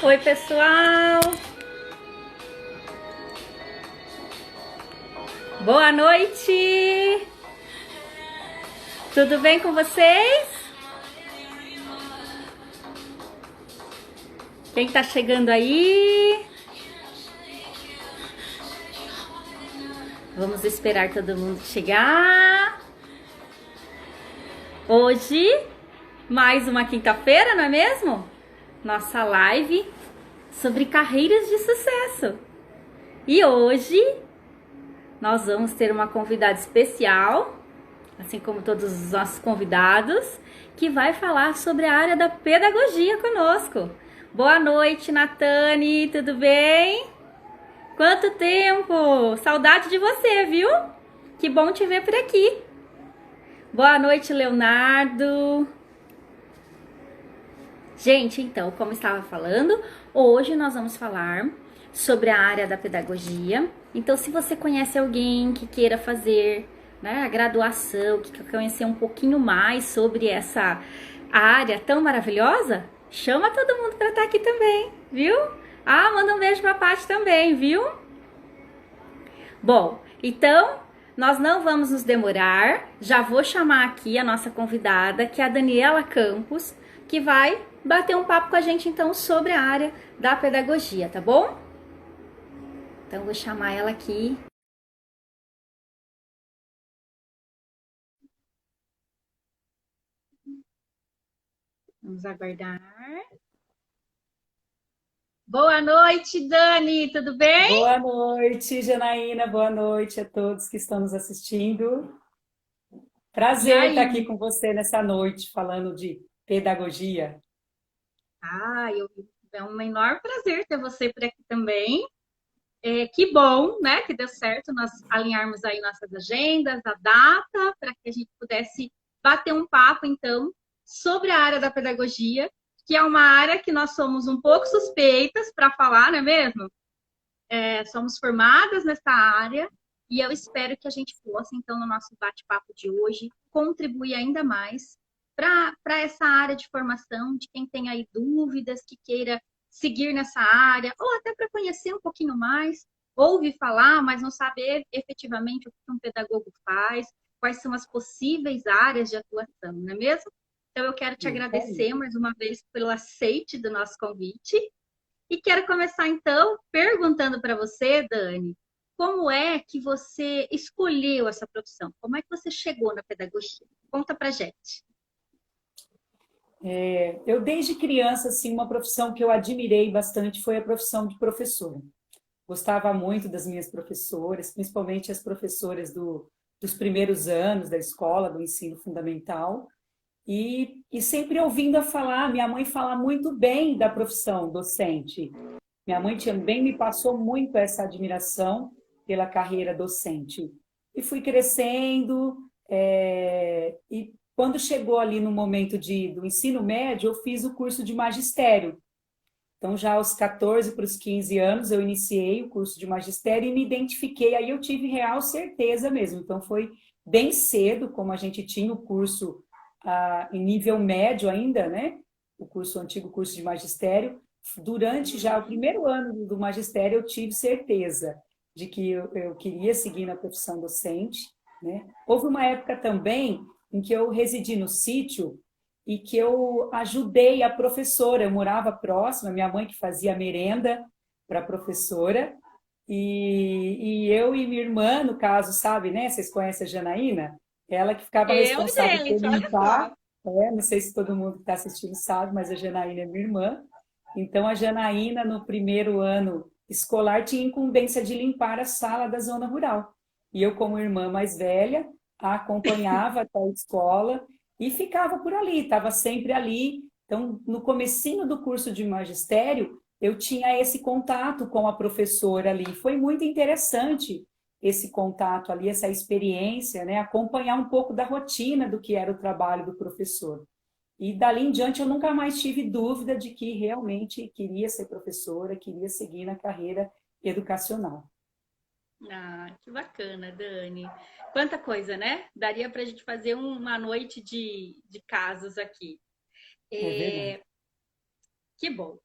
Oi, pessoal! Boa noite! Tudo bem com vocês? Quem tá chegando aí? Vamos esperar todo mundo chegar. Hoje, mais uma quinta-feira, não é mesmo? Nossa live sobre carreiras de sucesso. E hoje nós vamos ter uma convidada especial, assim como todos os nossos convidados, que vai falar sobre a área da pedagogia conosco. Boa noite, Natane, tudo bem? Quanto tempo! Saudade de você, viu? Que bom te ver por aqui. Boa noite, Leonardo. Gente, então, como estava falando, hoje nós vamos falar sobre a área da pedagogia. Então, se você conhece alguém que queira fazer, né, a graduação, que quer conhecer um pouquinho mais sobre essa área tão maravilhosa, chama todo mundo para estar aqui também, viu? Ah, manda um beijo para a Paty também, viu? Bom, então nós não vamos nos demorar. Já vou chamar aqui a nossa convidada, que é a Daniela Campos, que vai bater um papo com a gente então sobre a área da pedagogia, tá bom? Então vou chamar ela aqui. Vamos aguardar. Boa noite, Dani, tudo bem? Boa noite, Janaína. Boa noite a todos que estão nos assistindo. E Prazer estar aqui aí? com você nessa noite, falando de pedagogia. É um enorme prazer ter você por aqui também. Que bom, né, que deu certo nós alinharmos aí nossas agendas, a data, para que a gente pudesse bater um papo, então, sobre a área da pedagogia, que é uma área que nós somos um pouco suspeitas para falar, não é mesmo? Somos formadas nessa área e eu espero que a gente possa, então, no nosso bate-papo de hoje, contribuir ainda mais para essa área de formação, de quem tem aí dúvidas, que queira seguir nessa área, ou até para conhecer um pouquinho mais, ouve falar, mas não saber efetivamente o que um pedagogo faz, quais são as possíveis áreas de atuação, não é mesmo? Então, eu quero te Isso aí. agradecer mais uma vez pelo aceite do nosso convite e quero começar então perguntando para você, Dani, como é que você escolheu essa profissão? Como é que você chegou na pedagogia? Conta pra gente. Eu, desde criança, assim, uma profissão que eu admirei bastante foi a profissão de professora. Gostava muito das minhas professoras, principalmente as professoras dos primeiros anos da escola, do ensino fundamental. E sempre ouvindo a falar, minha mãe fala muito bem da profissão docente. Minha mãe também me passou muito essa admiração pela carreira docente. E fui crescendo, e quando chegou ali no momento do ensino médio, eu fiz o curso de magistério. Então, já aos 14 para os 15 anos, eu iniciei o curso de magistério e me identifiquei. Aí eu tive real certeza mesmo. Então, foi bem cedo, como a gente tinha o curso em nível médio ainda, né? O antigo curso de magistério. Durante já o Uhum. primeiro ano do magistério, eu tive certeza de que eu queria seguir na profissão docente, né? Houve uma época também em que eu residi no sítio e que eu ajudei a professora. Eu morava próxima, minha mãe que fazia merenda para a professora, e eu e minha irmã, no caso, sabe, né? Vocês conhecem a Janaína? Ela que ficava responsável por Gente, olha limpar, só. não sei se todo mundo que está assistindo sabe, mas a Janaína é minha irmã. Então, a Janaína, no primeiro ano escolar, tinha incumbência de limpar a sala da zona rural. E eu, como irmã mais velha, a acompanhava até a escola e ficava por ali, estava sempre ali. Então, no comecinho do curso de magistério, eu tinha esse contato com a professora ali. Foi muito interessante esse contato ali, essa experiência, né? Acompanhar um pouco da rotina do que era o trabalho do professor. E dali em diante eu nunca mais tive dúvida de que realmente queria ser professora, queria seguir na carreira educacional. Ah, que bacana, Dani. Quanta coisa, né? Daria para a gente fazer uma noite de casos aqui. É verdade. É, que bom,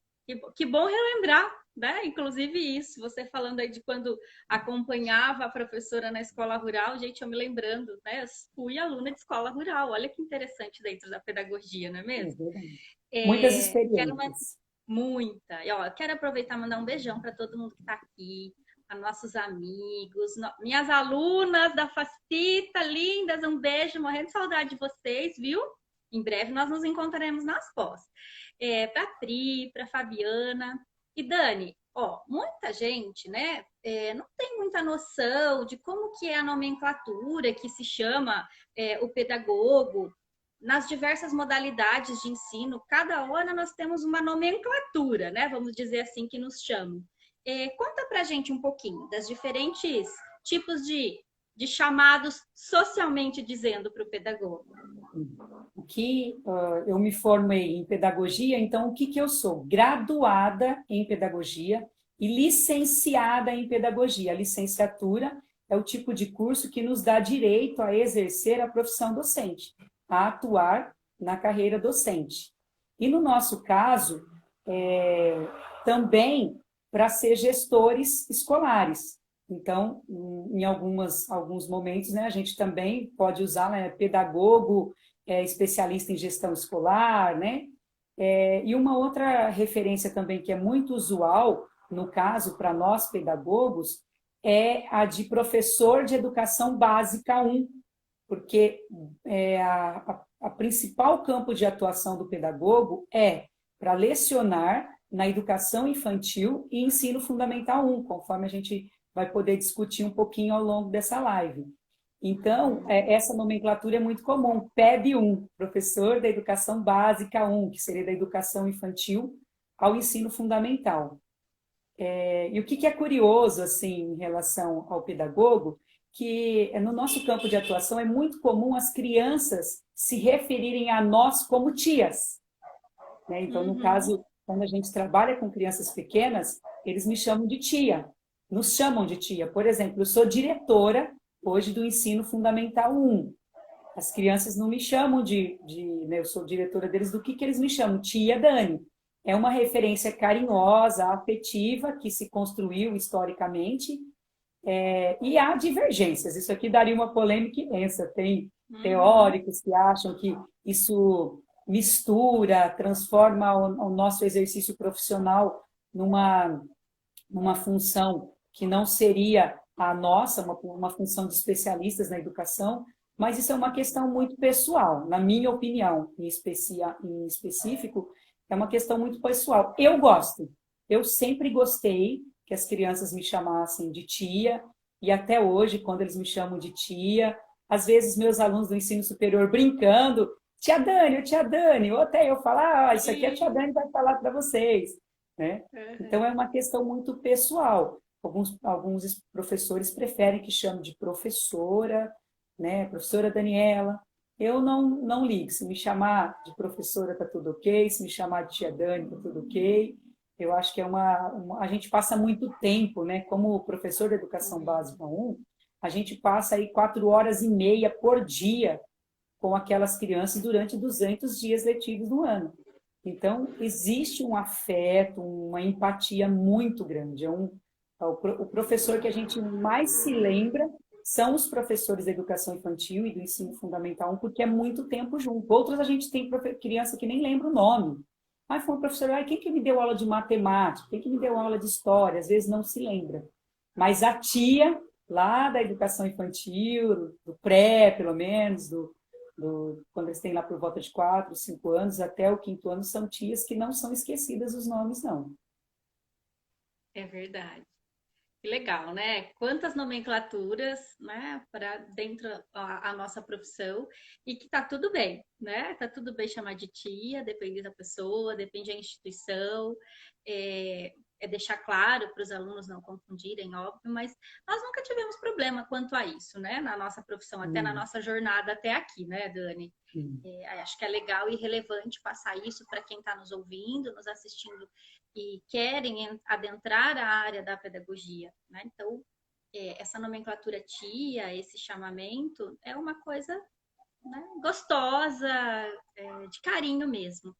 Que bom relembrar, né? Inclusive isso, você falando aí de quando acompanhava a professora na escola rural, gente, eu me lembrando, né? Eu fui aluna de escola rural, olha que interessante dentro da pedagogia, não é É mesmo? verdade. Muitas Quero uma experiências. muita. E, ó, quero aproveitar e mandar um beijão para todo mundo que está aqui, a nossos amigos, minhas alunas da Facita, lindas, um beijo, morrendo de saudade de vocês, viu? Em breve nós nos encontraremos nas pós. Para Pri, para Fabiana e Dani, ó, muita gente, né, não tem muita noção de como que é a nomenclatura que se chama o pedagogo, nas diversas modalidades de ensino, cada hora nós temos uma nomenclatura, né? Vamos dizer assim, que nos chamam. Conta pra gente um pouquinho das diferentes tipos de chamados socialmente dizendo para o pedagogo. O que eu me formei em pedagogia, então o que, que eu sou? Graduada em pedagogia e licenciada em pedagogia. A licenciatura é o tipo de curso que nos dá direito a exercer a profissão docente, a atuar na carreira docente. E no nosso caso, também para ser gestores escolares. Então, em alguns momentos, né, a gente também pode usar, né, pedagogo, especialista em gestão escolar, né? E uma outra referência também que é muito usual, no caso, para nós pedagogos, é a de professor de educação básica 1, porque a principal campo de atuação do pedagogo é para lecionar na educação infantil e ensino fundamental 1, conforme a gente vai poder discutir um pouquinho ao longo dessa live. Então, essa nomenclatura é muito comum. PEB 1, professor da educação básica 1, que seria da educação infantil ao ensino fundamental. E o que é curioso, assim, em relação ao pedagogo, que no nosso campo de atuação é muito comum as crianças se referirem a nós como tias, né? Então, no caso, quando a gente trabalha com crianças pequenas, eles me chamam de tia, nos chamam de tia. Por exemplo, eu sou diretora hoje do ensino fundamental 1. As crianças não me chamam né, eu sou diretora deles, do que eles me chamam? Tia Dani. É uma referência carinhosa, afetiva, que se construiu historicamente, e há divergências. Isso aqui daria uma polêmica imensa. Tem teóricos que acham que isso mistura, transforma o nosso exercício profissional numa função que não seria a nossa, uma função de especialistas na educação, mas isso é uma questão muito pessoal, na minha opinião, em específico, é uma questão muito pessoal. Eu gosto, eu sempre gostei que as crianças me chamassem de tia, e até hoje, quando eles me chamam de tia, às vezes meus alunos do ensino superior brincando, tia Dani, ou até eu falar, isso aqui a tia Dani vai falar para vocês, né? Então é uma questão muito pessoal. Alguns professores preferem que chame de professora, né? Professora Daniela. Eu não ligo. Se me chamar de professora, tá tudo ok. Se me chamar de tia Dani, tá tudo ok. Eu acho que a gente passa muito tempo, né? Como professor de educação básica 1, a gente passa aí 4 horas e meia por dia com aquelas crianças durante 200 dias letivos no ano. Então, existe um afeto, uma empatia muito grande. O professor que a gente mais se lembra são os professores da educação infantil e do ensino fundamental 1, porque é muito tempo junto. Outros a gente tem criança que nem lembra o nome. Foi um professor, quem que me deu aula de matemática? Quem que me deu aula de história? Às vezes não se lembra. Mas a tia, lá da educação infantil, do pré, pelo menos, quando eles têm lá por volta de 4, 5 anos, até o 5º ano, são tias que não são esquecidas os nomes, não. É verdade. Que legal, né? Quantas nomenclaturas, né, para dentro a nossa profissão e que tá tudo bem, né? Tá tudo bem chamar de tia, depende da pessoa, depende da instituição. É deixar claro para os alunos não confundirem, óbvio, mas nós nunca tivemos problema quanto a isso, né? Na nossa profissão, até na nossa jornada até aqui, né, Dani? Acho que é legal e relevante passar isso para quem está nos ouvindo, nos assistindo e querem adentrar a área da pedagogia, né? Então, essa nomenclatura tia, esse chamamento, é uma coisa, né, gostosa, de carinho mesmo.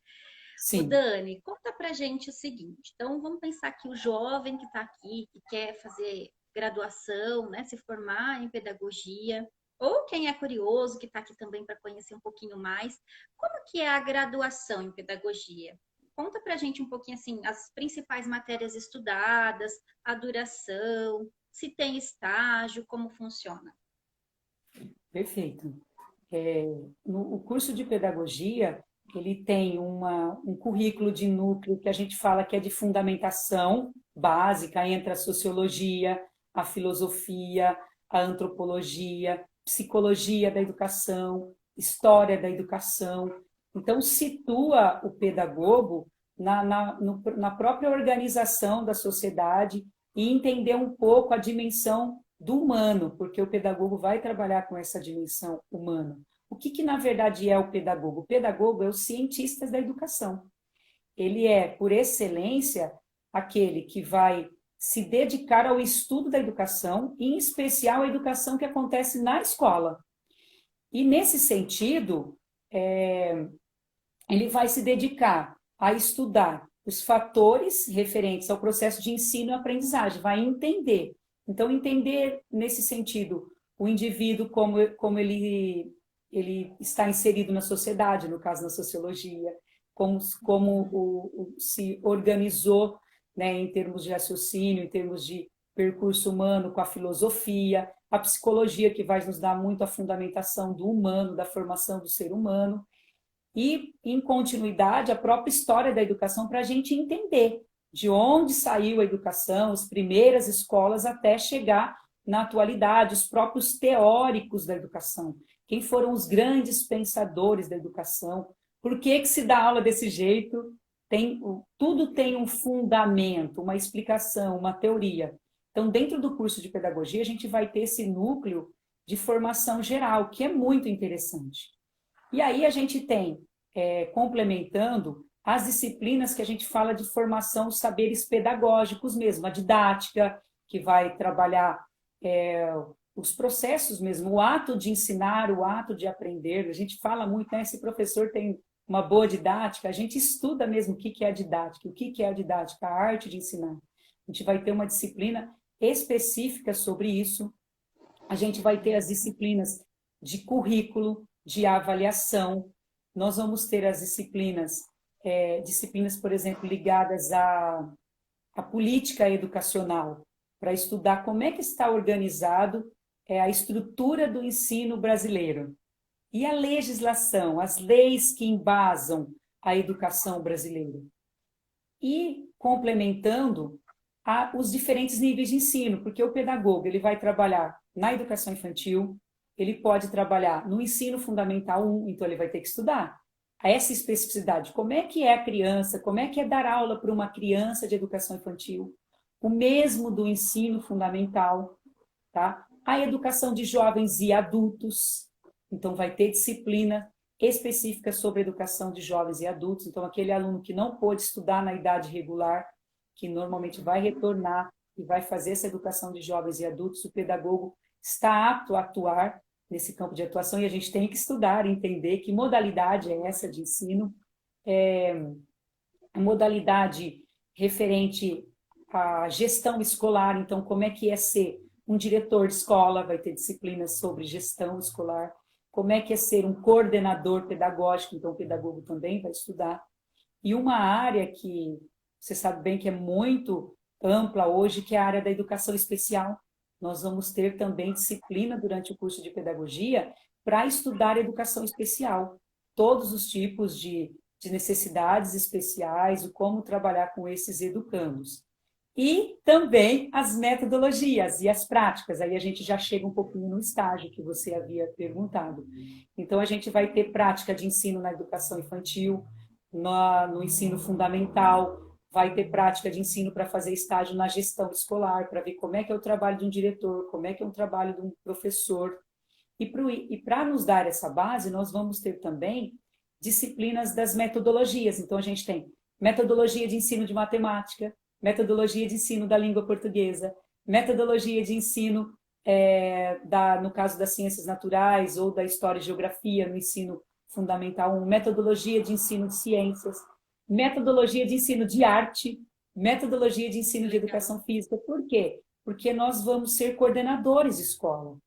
O Sim, Dani, conta pra gente o seguinte. Então, vamos pensar que o jovem que está aqui, que quer fazer graduação, né, se formar em pedagogia, ou quem é curioso, que está aqui também para conhecer um pouquinho mais, como que é a graduação em pedagogia? Conta pra gente um pouquinho assim, as principais matérias estudadas, a duração, se tem estágio, como funciona. perfeito. O curso de pedagogia, ele tem um currículo de núcleo que a gente fala que é de fundamentação básica, entre a sociologia, a filosofia, a antropologia, psicologia da educação, história da educação. Então, situa o pedagogo na própria organização da sociedade e entender um pouco a dimensão do humano, porque o pedagogo vai trabalhar com essa dimensão humana. O que na verdade é o pedagogo? O pedagogo é o cientista da educação. Ele é, por excelência, aquele que vai se dedicar ao estudo da educação, em especial a educação que acontece na escola. E, nesse sentido, ele vai se dedicar a estudar os fatores referentes ao processo de ensino e aprendizagem, vai entender. Então, entender nesse sentido o indivíduo como ele está inserido na sociedade, no caso na sociologia, como se organizou, né, em termos de raciocínio, em termos de percurso humano com a filosofia, a psicologia, que vai nos dar muito a fundamentação do humano, da formação do ser humano, e, em continuidade, a própria história da educação para a gente entender de onde saiu a educação, as primeiras escolas, até chegar na atualidade, os próprios teóricos da educação, quem foram os grandes pensadores da educação, por que se dá aula desse jeito, tudo tem um fundamento, uma explicação, uma teoria. Então, dentro do curso de pedagogia, a gente vai ter esse núcleo de formação geral, que é muito interessante. E aí a gente tem, complementando, as disciplinas que a gente fala de formação, os saberes pedagógicos mesmo, a didática, que vai trabalhar os processos mesmo, o ato de ensinar, o ato de aprender. A gente fala muito, né? Esse professor tem uma boa didática, a gente estuda mesmo o que é a didática, o que é a didática, a arte de ensinar. A gente vai ter uma disciplina específica sobre isso, a gente vai ter as disciplinas de currículo, de avaliação, nós vamos ter as disciplinas, por exemplo, ligadas à política educacional, para estudar como é que está organizado a estrutura do ensino brasileiro. E a legislação, as leis que embasam a educação brasileira. E complementando os diferentes níveis de ensino, porque o pedagogo ele vai trabalhar na educação infantil, ele pode trabalhar no ensino fundamental 1, então ele vai ter que estudar essa especificidade. Como é que é a criança, como é que é dar aula para uma criança de educação infantil, o mesmo do ensino fundamental, tá? A educação de jovens e adultos, então vai ter disciplina específica sobre educação de jovens e adultos, então aquele aluno que não pôde estudar na idade regular, que normalmente vai retornar e vai fazer essa educação de jovens e adultos, o pedagogo está apto a atuar nesse campo de atuação e a gente tem que estudar, entender que modalidade é essa de ensino, a modalidade referente à gestão escolar, então como é que é ser um diretor de escola, vai ter disciplinas sobre gestão escolar, como é que é ser um coordenador pedagógico, então o pedagogo também vai estudar. E uma área que você sabe bem que é muito ampla hoje, que é a área da educação especial. Nós vamos ter também disciplina durante o curso de pedagogia para estudar educação especial, todos os tipos de necessidades especiais, o como trabalhar com esses educandos. E também as metodologias e as práticas, aí a gente já chega um pouquinho no estágio que você havia perguntado. Então, a gente vai ter prática de ensino na educação infantil, no ensino fundamental, vai ter prática de ensino para fazer estágio na gestão escolar, para ver como é que é o trabalho de um diretor, como é que é o trabalho de um professor. E para nos dar essa base, nós vamos ter também disciplinas das metodologias. Então, a gente tem metodologia de ensino de matemática, metodologia de ensino da língua portuguesa, metodologia de ensino, no caso das ciências naturais ou da história e geografia, no ensino fundamental 1, metodologia de ensino de ciências. metodologia de ensino de arte, metodologia de ensino de educação física. Por quê? Porque nós vamos ser coordenadores de escola.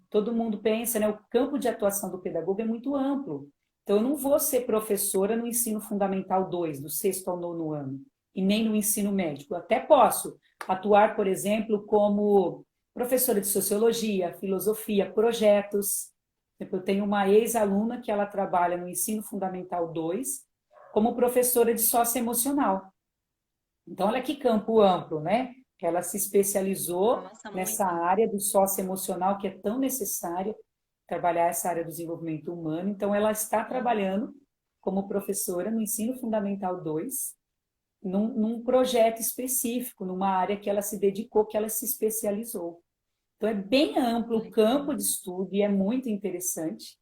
Todo mundo pensa, né? O campo de atuação do pedagogo é muito amplo. Então, eu não vou ser professora no ensino fundamental 2, do sexto ao nono ano, e nem no ensino médio. Eu até posso atuar, por exemplo, como professora de sociologia, filosofia, projetos. Eu tenho uma ex-aluna que ela trabalha no ensino fundamental 2 como professora de socioemocional. Então, olha que campo amplo, né? Ela se especializou Nossa, nessa muito. área do socioemocional que é tão necessária, trabalhar essa área do desenvolvimento humano. Então, ela está trabalhando como professora no ensino fundamental 2, num projeto específico, numa área que ela se dedicou, que ela se especializou. Então, é bem amplo o campo de estudo e é muito interessante.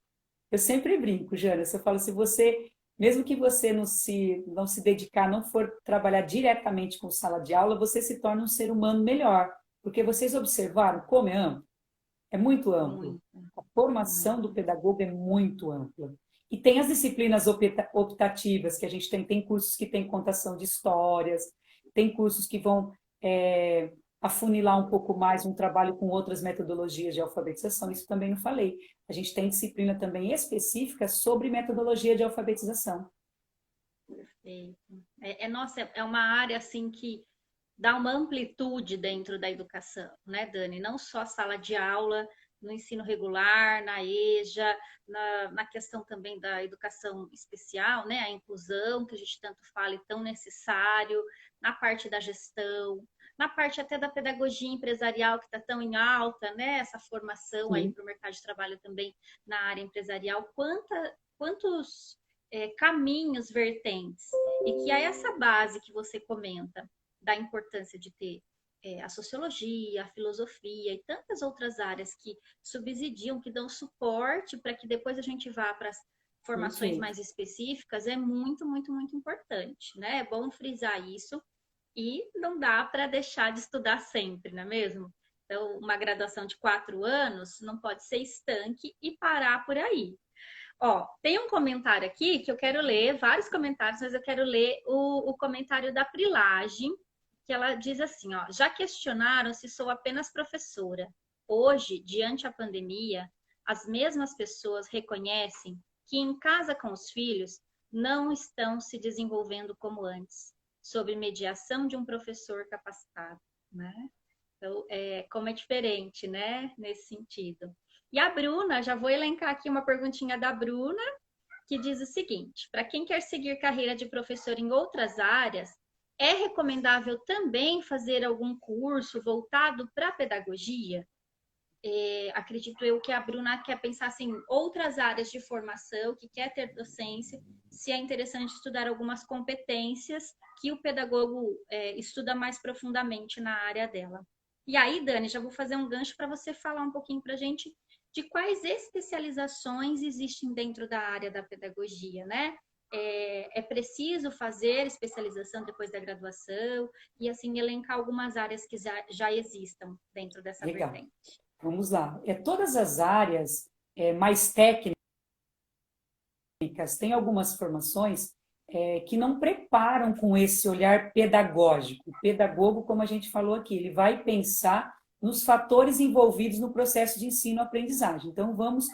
Eu sempre brinco, Jana, eu falo, se você, mesmo que você não se dedicar, não for trabalhar diretamente com sala de aula, você se torna um ser humano melhor. Porque vocês observaram como é amplo? É muito amplo. Muito, A formação do muito. pedagogo é muito ampla. E tem as disciplinas optativas que a gente tem. Tem cursos que tem contação de histórias, tem cursos que vão afunilar um pouco mais um trabalho com outras metodologias de alfabetização. Isso também não falei. A gente tem disciplina também específica sobre metodologia de alfabetização. Perfeito. Nossa, é uma área assim que dá uma amplitude dentro da educação, né, Dani? Não só a sala de aula, no ensino regular, na EJA, na questão também da educação especial, né? A inclusão, que a gente tanto fala e tão necessário, na parte da gestão, na parte até da pedagogia empresarial, que está tão em alta, né? Essa formação aí Sim, para o mercado de trabalho também na área empresarial. Quantos caminhos vertentes? E que é essa base que você comenta da importância de ter a sociologia, a filosofia e tantas outras áreas que subsidiam, que dão suporte para que depois a gente vá para as formações perfeito. mais específicas, é muito, muito, muito importante, né? É bom frisar isso e não dá para deixar de estudar sempre, não é mesmo? Então, uma graduação de 4 anos não pode ser estanque e parar por aí. Ó, tem um comentário aqui que eu quero ler, vários comentários, mas eu quero ler o comentário da Prilage, que ela diz assim, ó, já questionaram se sou apenas professora. Hoje, diante a pandemia, as mesmas pessoas reconhecem que em casa com os filhos não estão se desenvolvendo como antes, sob mediação de um professor capacitado, né? Então, como é diferente, né, nesse sentido. E a Bruna, já vou elencar aqui uma perguntinha da Bruna, que diz o seguinte: para quem quer seguir carreira de professor em outras áreas, é recomendável também fazer algum curso voltado para a pedagogia? Acredito eu que a Bruna quer pensar assim, outras áreas de formação, que quer ter docência, se é interessante estudar algumas competências que o pedagogo estuda mais profundamente na área dela. E aí, Dani, já vou fazer um gancho para você falar um pouquinho para a gente de quais especializações existem dentro da área da pedagogia, né? É preciso fazer especialização depois da graduação e, assim, elencar algumas áreas que já existam dentro dessa Legal. vertente. Vamos lá. Todas as áreas mais técnicas, tem algumas formações que não preparam com esse olhar pedagógico. O pedagogo, como a gente falou aqui, ele vai pensar nos fatores envolvidos no processo de ensino-aprendizagem. Então, vamos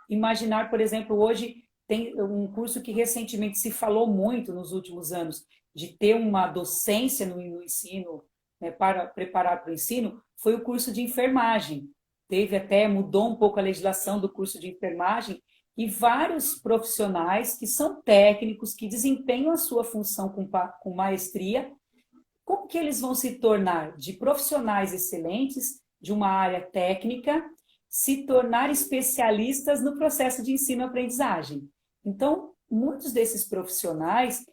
imaginar, por exemplo, hoje tem um curso que recentemente se falou muito nos últimos anos, de ter uma docência no ensino, né, para preparar para o ensino, foi o curso de enfermagem. Mudou um pouco a legislação do curso de enfermagem, e vários profissionais que são técnicos, que desempenham a sua função com maestria, como que eles vão se tornar de profissionais excelentes, de uma área técnica, se tornar especialistas no processo de ensino-aprendizagem? Então, muitos desses profissionais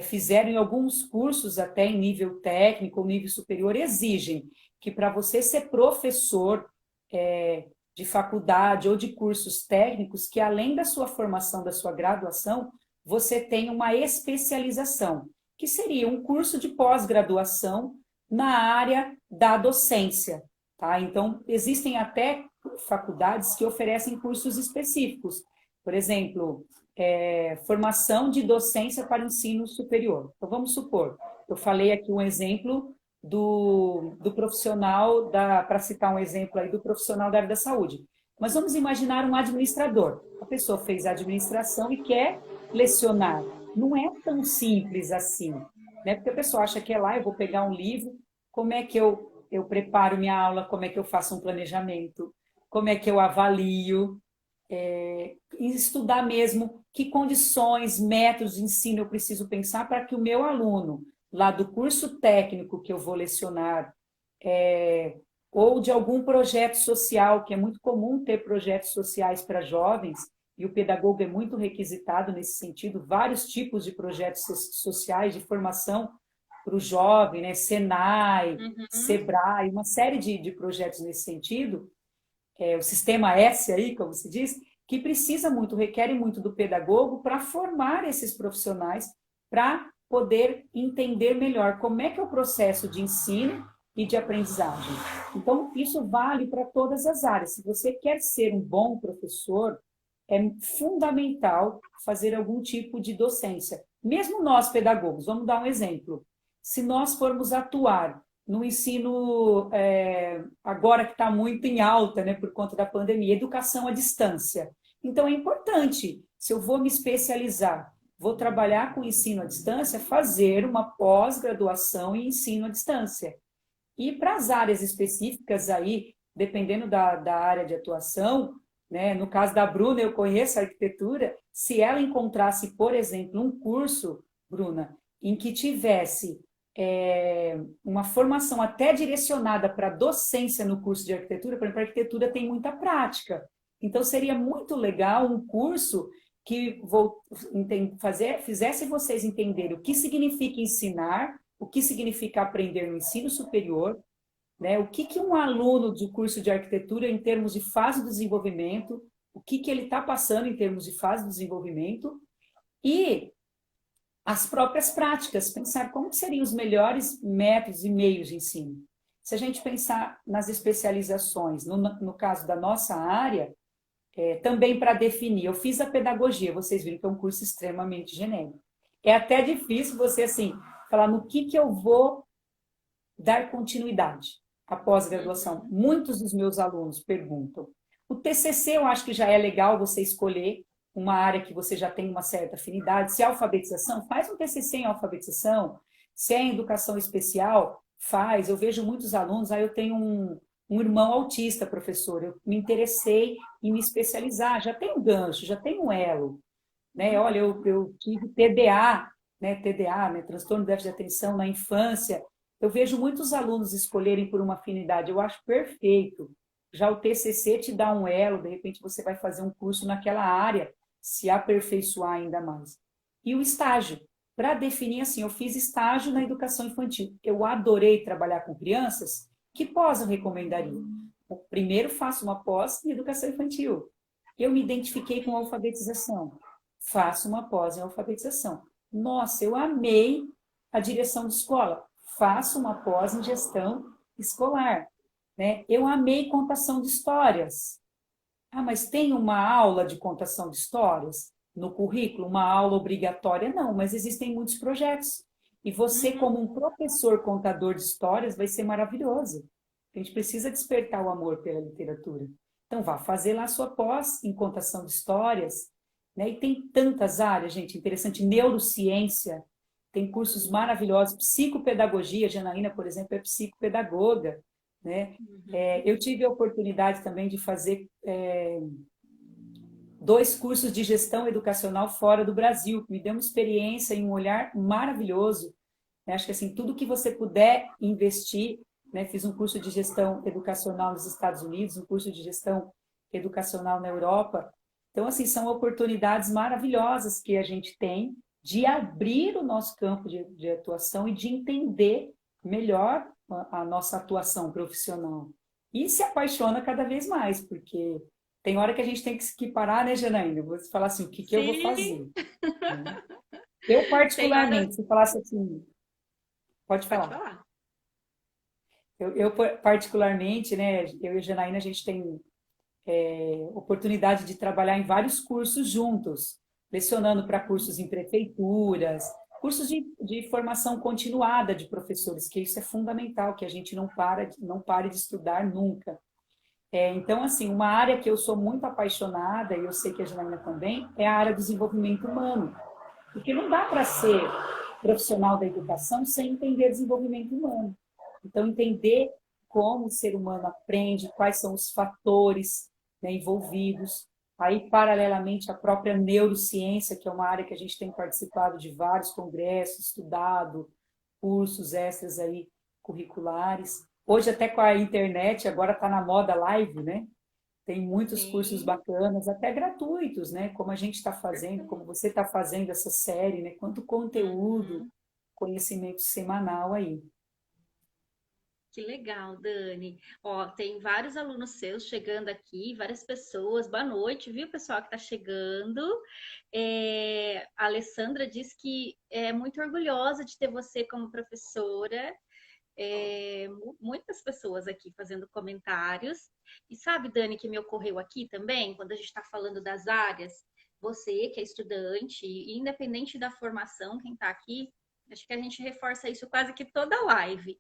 fizeram em alguns cursos, até em nível técnico ou nível superior, exigem que para você ser professor de faculdade ou de cursos técnicos, que além da sua formação, da sua graduação, você tenha uma especialização, que seria um curso de pós-graduação na área da docência. Tá? Então, existem até faculdades que oferecem cursos específicos. Por exemplo, formação de docência para o ensino superior. Então, vamos supor, eu falei aqui um exemplo do profissional, para citar um exemplo aí, do profissional da área da saúde. Mas vamos imaginar um administrador. A pessoa fez a administração e quer lecionar. Não é tão simples assim, né? Porque a pessoa acha que é lá, eu vou pegar um livro, como é que eu preparo minha aula, como é que eu faço um planejamento, como é que eu avalio, estudar mesmo que condições, métodos de ensino eu preciso pensar para que o meu aluno, lá do curso técnico que eu vou lecionar, ou de algum projeto social, que é muito comum ter projetos sociais para jovens, e o pedagogo é muito requisitado nesse sentido, vários tipos de projetos sociais de formação para o jovem, né? Senai, Sebrae, uma série de projetos nesse sentido, o sistema S aí, como se diz, que precisa muito, requer muito do pedagogo para formar esses profissionais, para poder entender melhor como é que é o processo de ensino e de aprendizagem. Então, isso vale para todas as áreas. Se você quer ser um bom professor, é fundamental fazer algum tipo de docência. Mesmo nós, pedagogos, vamos dar um exemplo. Se nós formos atuar no ensino, agora que está muito em alta, né, por conta da pandemia, educação à distância. Então, é importante, se eu vou me especializar, vou trabalhar com ensino à distância, fazer uma pós-graduação em ensino à distância. E para as áreas específicas aí, dependendo da área de atuação, né, no caso da Bruna, eu conheço a arquitetura, se ela encontrasse, por exemplo, um curso, Bruna, em que tivesse uma formação até direcionada para docência no curso de arquitetura, por exemplo, a arquitetura tem muita prática. Então, seria muito legal um curso que fizesse vocês entenderem o que significa ensinar, o que significa aprender no ensino superior, né? O que um aluno de curso de arquitetura, em termos de fase do desenvolvimento, o que ele está passando em termos de fase do desenvolvimento, e as próprias práticas, pensar como seriam os melhores métodos e meios de ensino. Se a gente pensar nas especializações, no caso da nossa área, também para definir, eu fiz a pedagogia, vocês viram que é um curso extremamente genérico. É até difícil você, assim, falar no que eu vou dar continuidade após a graduação. Muitos dos meus alunos perguntam. O TCC eu acho que já é legal você escolher uma área que você já tem uma certa afinidade. Se é alfabetização, faz um TCC em alfabetização. Se é em educação especial, faz. Eu vejo muitos alunos, aí eu tenho um irmão autista, professor, eu me interessei em me especializar, já tem um gancho, já tem um elo. Né? Olha, eu tive TDA, né? Transtorno de déficit de atenção na infância. Eu vejo muitos alunos escolherem por uma afinidade, eu acho perfeito. Já o TCC te dá um elo, de repente você vai fazer um curso naquela área, se aperfeiçoar ainda mais. E o estágio, para definir assim, eu fiz estágio na educação infantil. Eu adorei trabalhar com crianças, que pós eu recomendaria? Primeiro faço uma pós em educação infantil. Eu me identifiquei com a alfabetização. Faço uma pós em alfabetização. Nossa, eu amei a direção de escola. Faço uma pós em gestão escolar. Né? Eu amei contação de histórias. Ah, mas tem uma aula de contação de histórias no currículo? Uma aula obrigatória? Não, mas existem muitos projetos. E você, como um professor contador de histórias, vai ser maravilhoso. A gente precisa despertar o amor pela literatura. Então, vá fazer lá a sua pós em contação de histórias. Né? E tem tantas áreas, gente, interessante. Neurociência, tem cursos maravilhosos. Psicopedagogia, Janaína, por exemplo, é psicopedagoga. Né? Eu tive a oportunidade também de fazer 2 cursos de gestão educacional fora do Brasil, que me deu uma experiência e um olhar maravilhoso. Acho que assim, tudo que você puder investir, né? Fiz um curso de gestão educacional nos Estados Unidos, um curso de gestão educacional na Europa. Então, assim, são oportunidades maravilhosas que a gente tem de abrir o nosso campo de atuação e de entender melhor a nossa atuação profissional. E se apaixona cada vez mais, porque tem hora que a gente tem que parar, né, Janaína? Vou falar assim, o que eu vou fazer? Eu, particularmente, se falasse assim... Pode falar. Eu, particularmente, né, eu e a Janaína, a gente tem oportunidade de trabalhar em vários cursos juntos. lecionando para cursos em prefeituras, cursos de formação continuada de professores, que isso é fundamental, que a gente não pare de estudar nunca. Então, assim, uma área que eu sou muito apaixonada, e eu sei que a Janaína também, é a área do desenvolvimento humano. Porque não dá para ser profissional da educação sem entender desenvolvimento humano. Então, entender como o ser humano aprende, quais são os fatores, né, envolvidos. Aí, paralelamente, a própria neurociência, que é uma área que a gente tem participado de vários congressos, estudado, cursos extras aí curriculares. Hoje, até com a internet, agora está na moda live, né? Tem muitos cursos Sim. bacanas, até gratuitos, né? Como a gente está fazendo, como você está fazendo essa série, né? Quanto conteúdo, Uhum. conhecimento semanal aí. Que legal, Dani. Ó, tem vários alunos seus chegando aqui, várias pessoas. Boa noite, viu, pessoal que está chegando. A Alessandra diz que é muito orgulhosa de ter você como professora. Muitas pessoas aqui fazendo comentários. E sabe, Dani, que me ocorreu aqui também, quando a gente está falando das áreas, você que é estudante, independente da formação, quem está aqui, acho que a gente reforça isso quase que toda live.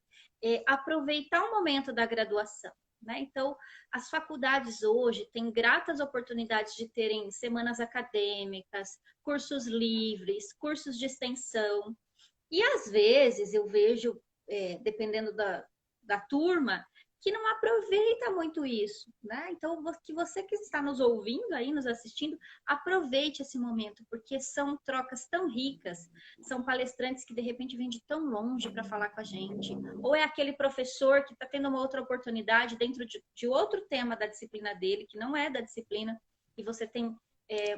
Aproveitar o momento da graduação. Né? Então, as faculdades hoje têm gratas oportunidades de terem semanas acadêmicas, cursos livres, cursos de extensão. E às vezes eu vejo, dependendo da turma, que não aproveita muito isso, né? Então, que você que está nos ouvindo aí, nos assistindo, aproveite esse momento, porque são trocas tão ricas, são palestrantes que de repente vêm de tão longe para falar com a gente, ou é aquele professor que está tendo uma outra oportunidade dentro de outro tema da disciplina dele, que não é da disciplina, e você tem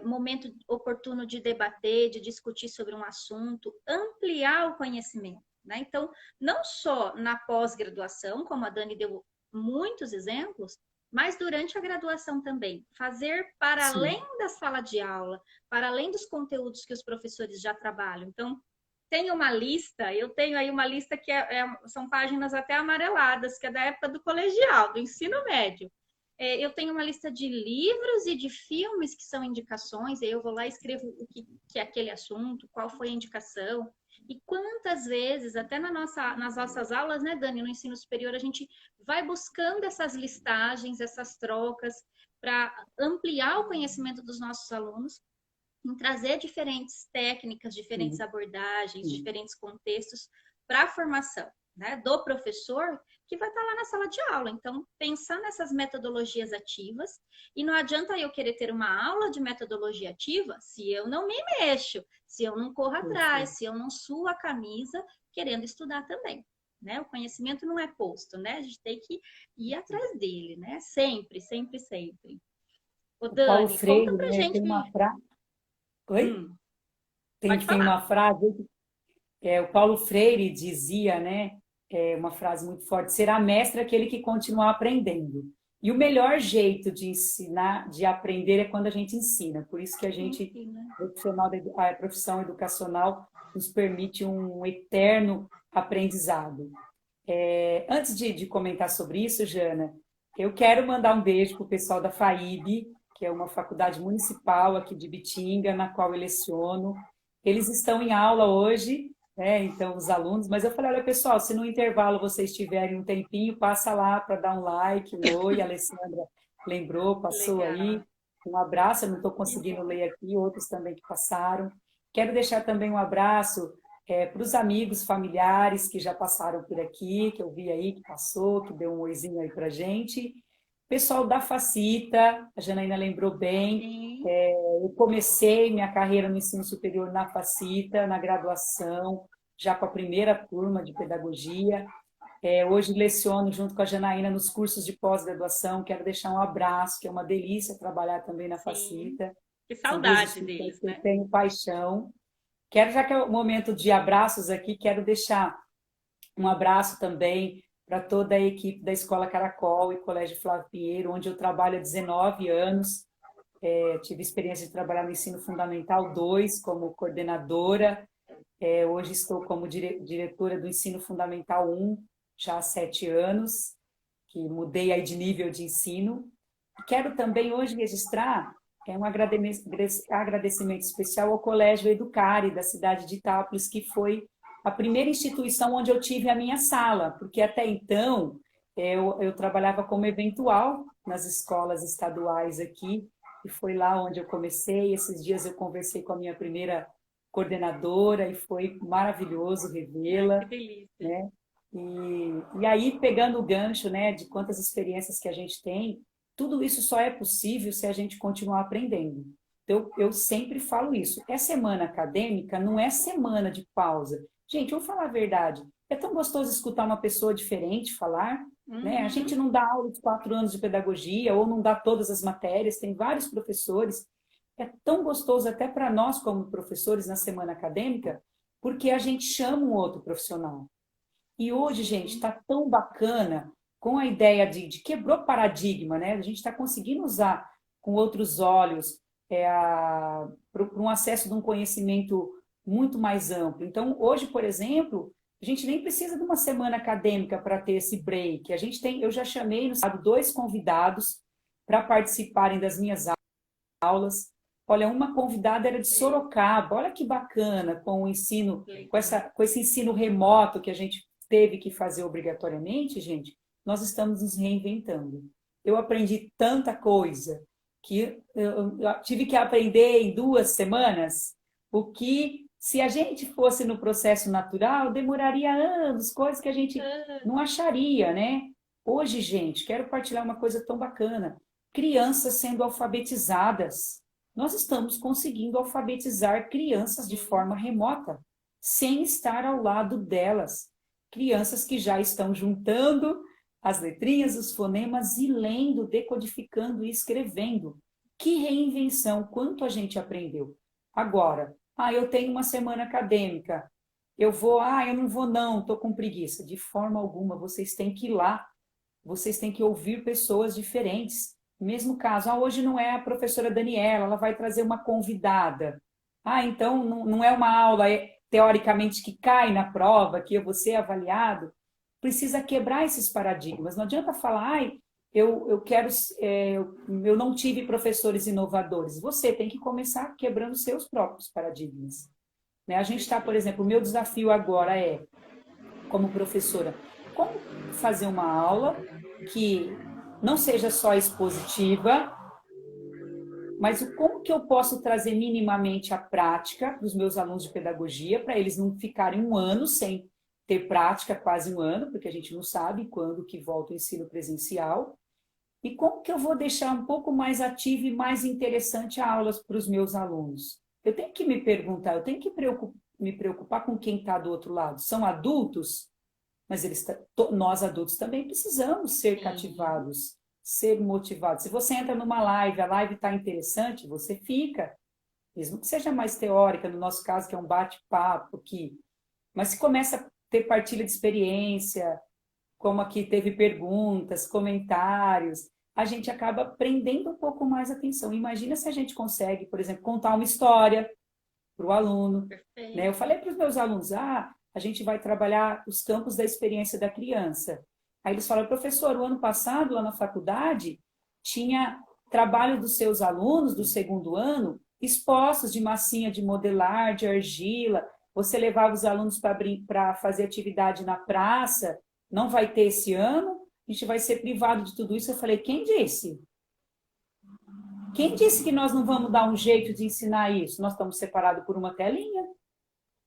momento oportuno de debater, de discutir sobre um assunto, ampliar o conhecimento. Né? Então, não só na pós-graduação, como a Dani deu muitos exemplos, mas durante a graduação também. Fazer para Sim. além da sala de aula, para além dos conteúdos que os professores já trabalham. Então, tem uma lista, eu tenho aí uma lista que são páginas até amareladas, que é da época do colegial, do ensino médio. Eu tenho uma lista de livros e de filmes que são indicações, e eu vou lá e escrevo o que é aquele assunto, qual foi a indicação. E quantas vezes, até nas nossas aulas, né, Dani, no ensino superior, a gente vai buscando essas listagens, essas trocas, para ampliar o conhecimento dos nossos alunos, em trazer diferentes técnicas, diferentes Sim, abordagens, sim. diferentes contextos para a formação, né, do professor que vai estar lá na sala de aula. Então, pensar nessas metodologias ativas, e não adianta eu querer ter uma aula de metodologia ativa se eu não me mexo, se eu não corro atrás, se eu não suo a camisa querendo estudar também. Né? O conhecimento não é posto, né? A gente tem que ir atrás dele, né? Sempre, sempre, sempre. Ô, O Paulo Dani, conta Freire, pra né, gente. tem uma frase. Oi? Hum, Tem, pode tem falar. uma frase, o Paulo Freire dizia, né, uma frase muito forte: será mestre aquele que continuar aprendendo. E o melhor jeito de ensinar, de aprender, é quando a gente ensina. Por isso que a gente, Ensina. a profissão educacional, nos permite um eterno aprendizado. Antes de comentar sobre isso, Jana, eu quero mandar um beijo para o pessoal da FAIB, que é uma faculdade municipal aqui de Bitinga, na qual eu leciono. Eles estão em aula hoje, né? Então, os alunos, mas eu falei, olha, pessoal, se no intervalo vocês tiverem um tempinho, passa lá para dar um like, um oi, a Alessandra lembrou, passou aí. Legal. Um abraço, eu não estou Que conseguindo bom. ler aqui, outros também que passaram. Quero deixar também um abraço para os amigos, familiares que já passaram por aqui, que eu vi aí que passou, que deu um oizinho aí para gente. Pessoal da Facita, a Janaína lembrou bem, Sim. eu comecei minha carreira no ensino superior na Facita, na graduação, já com a primeira turma de pedagogia. Hoje leciono junto com a Janaína nos cursos de pós-graduação. Quero deixar um abraço, que é uma delícia trabalhar também na Sim. Facita. Que São duas saudade instituições deles, que eu né? tenho paixão. Quero, já que é o momento de abraços aqui, quero deixar um abraço também para toda a equipe da Escola Caracol e Colégio Flávio Pinheiro, onde eu trabalho há 19 anos. Tive experiência de trabalhar no Ensino Fundamental 2 como coordenadora. Hoje estou como diretora do Ensino Fundamental 1, já há 7 anos, que mudei aí de nível de ensino. Quero também hoje registrar é um agradecimento especial ao Colégio Educare, da cidade de Itápolis, que foi a primeira instituição onde eu tive a minha sala, porque até então eu trabalhava como eventual nas escolas estaduais aqui, e foi lá onde eu comecei. Esses dias eu conversei com a minha primeira coordenadora e foi maravilhoso Ai, que revê-la, delícia. né? E aí, pegando o gancho, né, de quantas experiências que a gente tem, tudo isso só é possível se a gente continuar aprendendo. Então, eu sempre falo isso. É semana acadêmica, não é semana de pausa. Gente, vamos falar a verdade. É tão gostoso escutar uma pessoa diferente falar, né? A Uhum. gente não dá aula de 4 anos de pedagogia ou não dá todas as matérias, tem vários professores. É tão gostoso até para nós, como professores, na semana acadêmica, porque a gente chama um outro profissional. E hoje, gente, Sim. está tão bacana com a ideia de quebrou paradigma, né? A gente está conseguindo usar com outros olhos para um acesso de um conhecimento muito mais amplo. Então, hoje, por exemplo, a gente nem precisa de uma semana acadêmica para ter esse break. A gente tem, eu já chamei no sábado 2 convidados para participarem das minhas aulas. Olha, uma convidada era de Sei. Sorocaba. Olha que bacana com o ensino, Legal. com esse ensino remoto que a gente teve que fazer obrigatoriamente, gente. Nós estamos nos reinventando. Eu aprendi tanta coisa que eu tive que aprender em 2 semanas, o que, se a gente fosse no processo natural, demoraria anos, coisas que a gente Ah, não acharia, né? Hoje, gente, quero partilhar uma coisa tão bacana: crianças sendo alfabetizadas. Nós estamos conseguindo alfabetizar crianças de sim. forma remota, sem estar ao lado delas. Crianças que já estão juntando as letrinhas, os fonemas e lendo, decodificando e escrevendo. Que reinvenção, quanto a gente aprendeu. Agora, eu tenho uma semana acadêmica. Eu não vou não, estou com preguiça. De forma alguma, vocês têm que ir lá, vocês têm que ouvir pessoas diferentes. Mesmo caso, hoje não é a professora Daniela, ela vai trazer uma convidada. Então não é uma aula teoricamente que cai na prova, que eu vou ser avaliado. Precisa quebrar esses paradigmas. Não adianta falar, eu quero, eu não tive professores inovadores. Você tem que começar quebrando seus próprios paradigmas. Né? A gente está, por Perfeito. exemplo, o meu desafio agora como professora, como fazer uma aula que não seja só expositiva, mas como que eu posso trazer minimamente a prática para os meus alunos de pedagogia, para eles não ficarem um ano sem ter prática, quase um ano, porque a gente não sabe quando que volta o ensino presencial, e como que eu vou deixar um pouco mais ativo e mais interessante a aulas para os meus alunos? Eu tenho que me perguntar, eu tenho que me preocupar com quem está do outro lado. São adultos? Mas nós adultos também precisamos ser Sim. cativados, ser motivados. Se você entra numa live, a live está interessante, você fica, mesmo que seja mais teórica, no nosso caso, que é um bate-papo aqui. Mas se começa a ter partilha de experiência, como aqui teve perguntas, comentários, a gente acaba prendendo um pouco mais atenção. Imagina se a gente consegue, por exemplo, contar uma história para o aluno. Né? Eu Perfeito. falei para os meus alunos, a gente vai trabalhar os campos da experiência da criança. Aí eles falaram, professor, o ano passado, lá na faculdade, tinha trabalho dos seus alunos do segundo ano expostos de massinha de modelar, de argila, você levava os alunos para fazer atividade na praça, não vai ter esse ano, a gente vai ser privado de tudo isso. Eu falei, quem disse? Quem disse que nós não vamos dar um jeito de ensinar isso? Nós estamos separados por uma telinha.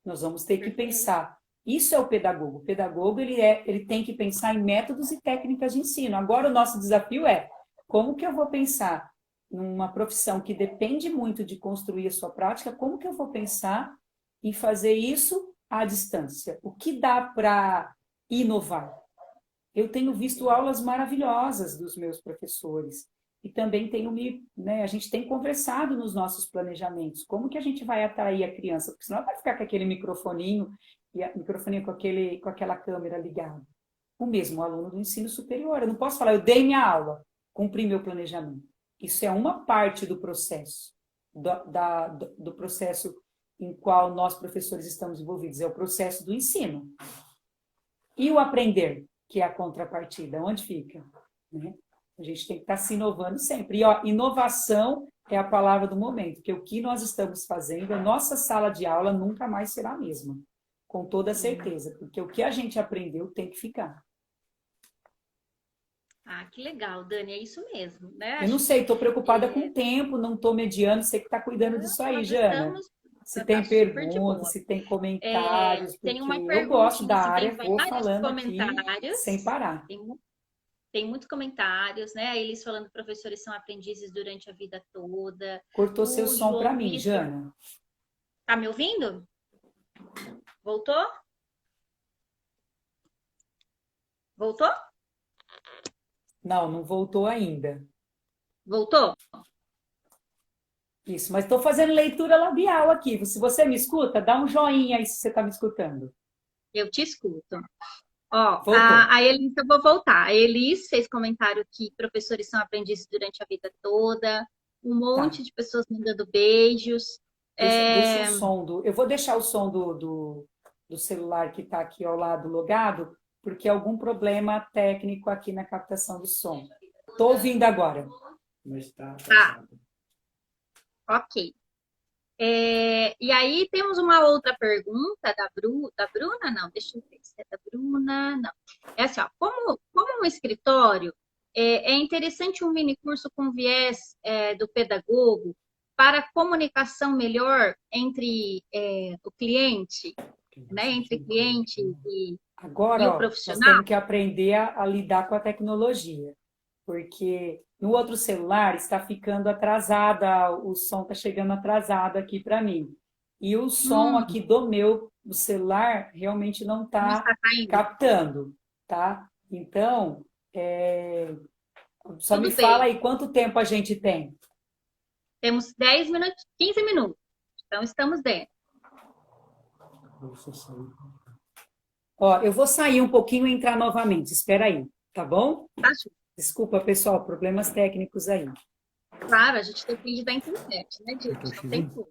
Nós vamos ter que Perfeito. pensar. Isso é o pedagogo. O pedagogo ele tem que pensar em métodos e técnicas de ensino. Agora o nosso desafio é como que eu vou pensar numa profissão que depende muito de construir a sua prática, como que eu vou pensar em fazer isso à distância? O que dá para inovar? Eu tenho visto Sim. aulas maravilhosas dos meus professores e também né, a gente tem conversado nos nossos planejamentos, como que a gente vai atrair a criança, porque senão ela vai ficar com aquele microfoninho e microfoninho com aquela câmera ligada. O mesmo aluno do ensino superior, eu não posso falar, eu dei minha aula, cumpri meu planejamento. Isso é uma parte do processo, do processo em qual nós professores estamos envolvidos, é o processo do ensino. E o aprender, que é a contrapartida, onde fica? Né? A gente tem que estar se inovando sempre. E inovação é a palavra do momento, que o que nós estamos fazendo, a nossa sala de aula nunca mais será a mesma, com toda certeza, porque o que a gente aprendeu tem que ficar. Ah, que legal, Dani, é isso mesmo, né? Eu não Acho sei, que estou preocupada com o tempo, não estou mediando, você que está cuidando disso aí, nós Jana. estamos, Se tá tem super de perguntas, boa. se tem comentários, Tem porque uma eu gosto perguntinha, da assim, tem área, vou vários falando aqui sem comentários, parar. tem muitos comentários, né? Eles falando que professores são aprendizes durante a vida toda. Cortou seu O som para João mim, Luiz, Jana. tá me ouvindo? Voltou? Voltou? Não, não voltou ainda. Voltou? Isso, mas estou fazendo leitura labial aqui. Se você me escuta, dá um joinha aí se você está me escutando. Eu te escuto. Ó, Voltou. a Elis, eu vou voltar. A Elis fez comentário que professores são aprendizes durante a vida toda. Um Tá. monte de pessoas mandando beijos. Deixa o som do. Eu vou deixar o som do celular que está aqui ao lado logado, porque algum problema técnico aqui na captação do som. Estou ouvindo agora. Mas está Tá, ok. E aí temos uma outra pergunta da Bruna, não, deixa eu ver se é da Bruna, não. É assim, ó, como um escritório, é interessante um mini curso com viés do pedagogo para comunicação melhor entre o cliente, né, entre cliente e o Agora, ó, nós profissional? temos que aprender a lidar com a tecnologia, porque no outro celular está ficando atrasada, o som está chegando atrasado aqui para mim. E o som Hum, aqui do meu do celular realmente não não está está caindo? captando, tá? Então, só me Tudo fala bem. aí quanto tempo a gente tem. Temos 10 minutos, 15 minutos. Então, estamos dentro. Ó, eu vou sair um pouquinho e entrar novamente. Espera aí, tá bom? Tá? Desculpa, pessoal, problemas técnicos aí. Claro, a gente depende da internet, né, gente? Não tem como.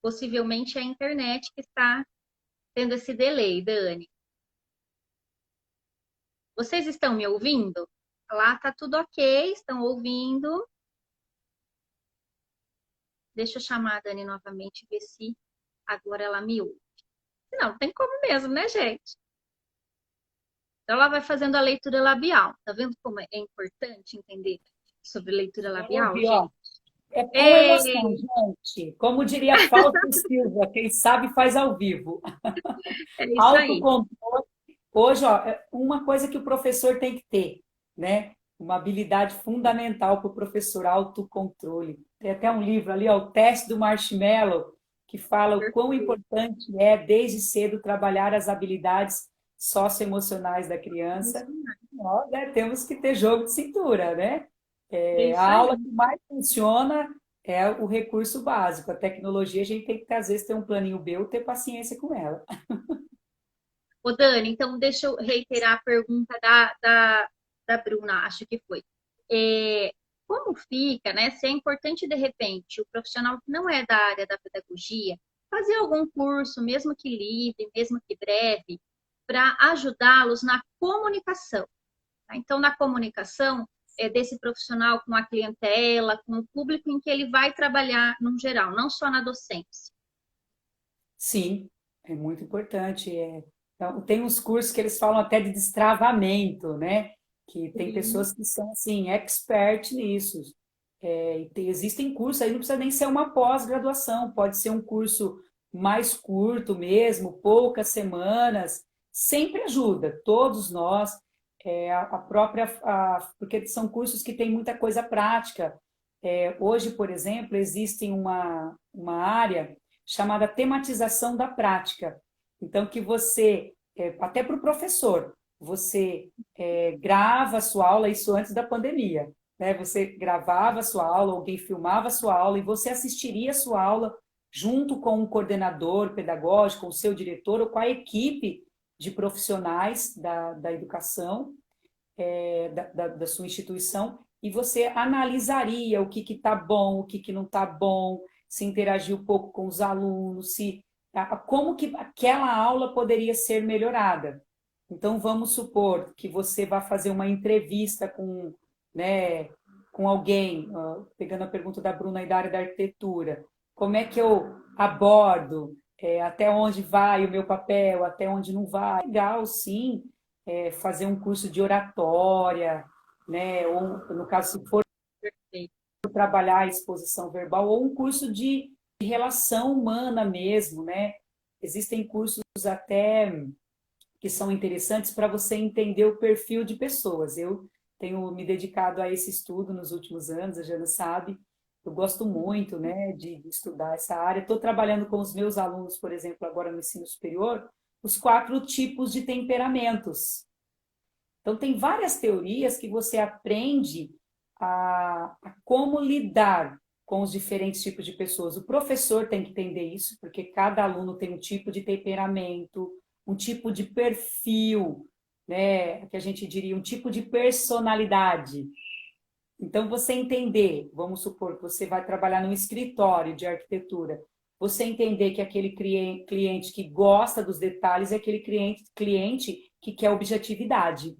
Possivelmente é a internet que está tendo esse delay, Dani. Vocês estão me ouvindo? Lá tá tudo ok, estão ouvindo. Deixa eu chamar a Dani novamente e ver se agora ela me ouve. Não, não tem como mesmo, né, gente? Então ela vai fazendo a leitura labial. Tá vendo como é importante entender sobre leitura labial, Ouvi, ó. gente? É com emoção, Ei, gente. Como diria Fausto Silva, quem sabe faz ao vivo. é isso aí. Autocontrole. Hoje, ó, é uma coisa que o professor tem que ter, né? Uma habilidade fundamental para o professor, autocontrole. Tem até um livro ali, ó, O Teste do Marshmallow, que fala o quão importante é, desde cedo, trabalhar as habilidades socioemocionais da criança. Nós, né, temos que ter jogo de cintura, né? É A isso aula aí. que mais funciona é o recurso básico. A tecnologia, a gente tem que, às vezes, ter um planinho B ou ter paciência com ela. Ô, Dani, então deixa eu reiterar a pergunta da Bruna, acho que foi. É, como fica, né? Se é importante, de repente, o profissional que não é da área da pedagogia fazer algum curso, mesmo que livre, mesmo que breve, para ajudá-los na comunicação. Tá? Então, na comunicação desse profissional com a clientela, com o público em que ele vai trabalhar no geral, não só na docência. Sim, é muito importante. Então, tem uns cursos que eles falam até de destravamento, né? Que tem Sim, pessoas que são, assim, expert nisso. Existem cursos, aí não precisa nem ser uma pós-graduação, pode ser um curso mais curto mesmo, poucas semanas, sempre ajuda, todos nós, a própria, porque são cursos que têm muita coisa prática. Hoje, por exemplo, existe uma área chamada tematização da prática. Então, que você, até para o professor, você grava a sua aula, isso antes da pandemia, né? Você gravava a sua aula, alguém filmava a sua aula e você assistiria a sua aula junto com um coordenador pedagógico, com o seu diretor ou com a equipe de profissionais da educação, da sua instituição, e você analisaria o que está bom, o que não está bom, se interagir um pouco com os alunos, como que aquela aula poderia ser melhorada. Então, vamos supor que você vai fazer uma entrevista com, né, com alguém, pegando a pergunta da Bruna aí da área da arquitetura, como é que eu abordo, até onde vai o meu papel, até onde não vai. Legal, sim, fazer um curso de oratória, né? Ou, no caso, se for Perfeito. trabalhar a exposição verbal, ou um curso de relação humana mesmo, né? Existem cursos até que são interessantes para você entender o perfil de pessoas. Eu tenho me dedicado a esse estudo nos últimos anos, a Jana sabe, eu gosto muito, né, de estudar essa área. Estou trabalhando com os meus alunos, por exemplo, agora no ensino superior, os 4 tipos de temperamentos. Então, tem várias teorias que você aprende a como lidar com os diferentes tipos de pessoas. O professor tem que entender isso, porque cada aluno tem um tipo de temperamento, um tipo de perfil, né? Que a gente diria um tipo de personalidade. Então, você entender, vamos supor que você vai trabalhar num escritório de arquitetura, você entender que aquele cliente que gosta dos detalhes é aquele cliente que quer objetividade.